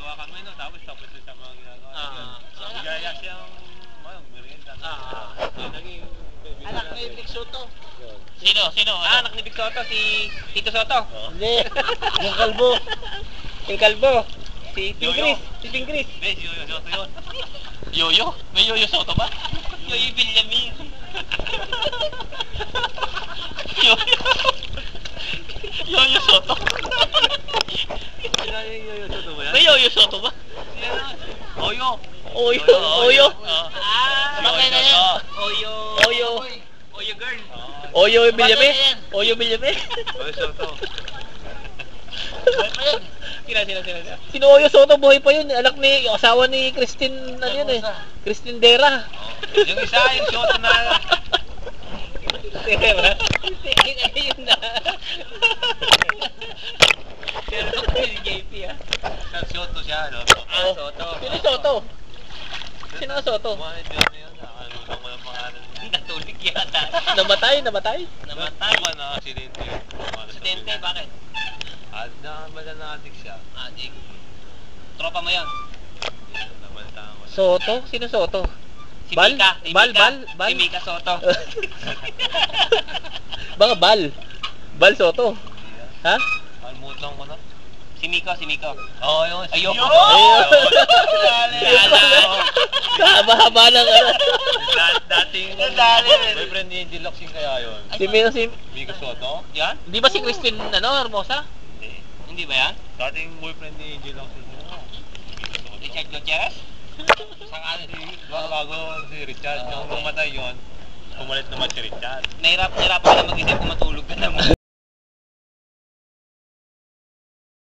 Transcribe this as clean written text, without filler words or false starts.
ginagawa kami, no? Tapos ito sa mga ginagawa. Bigaya siyang, merienda. Anak ni Vic Soto. Sino? Anak ni Vic Soto, si Tito Soto. Hindi. Yung kalbo. Yung kalbo. Si Yoyo. Tingkris. Hindi, si Yoyo Soto yun. Yoyo? May Yoyo Soto ba? Yoyo Villamin. Yoyo Soto. Sino yung Yoyo Soto ba yan? May Yoyo Soto ba? Oyo. Oyo. Bakit na yan? Oyo. Oyo girl. Oyo Villamin. Oyo Villamin. Oyo Soto. Sino. Sino Oyo Soto? Buhay pa yun. Anak ni, asawa ni Christine, ano yun eh. Christine Dera. Yung isa, yung Soto na... Tira. Ayun na. Pero si JP ah. Soto siya, no? Soto. Sino Soto? Sino ang Soto? Manager na yun. Nakalimutan ko yung pangalan niya. Natulik yata. Namatay? Namatay? Diba na aksidente yun? Presidente, bakit? At na-adik siya. Adik. Tropa mo yan. Nabaltaan ko. Soto? Sino Soto? Si Bal? Mika. Bal? Si Mika Soto. Baka Bal. Bal Soto. Ha? Kalimutan ko na. Si Miko. Oo, yun. Ayoko. Haba-haba ng ano. Dating boyfriend ni Angel Locsin kaya yun. Si Miko Soto? Yan? Di ba si Christine, ano, Hermosa? Hindi ba yan? Dating boyfriend ni Angel Locsin. Richard Gutierrez? Bago si Richard, nung namatay yun, pumalit naman si Richard. Nahirap ka na mag-isip kung matulog ka naman.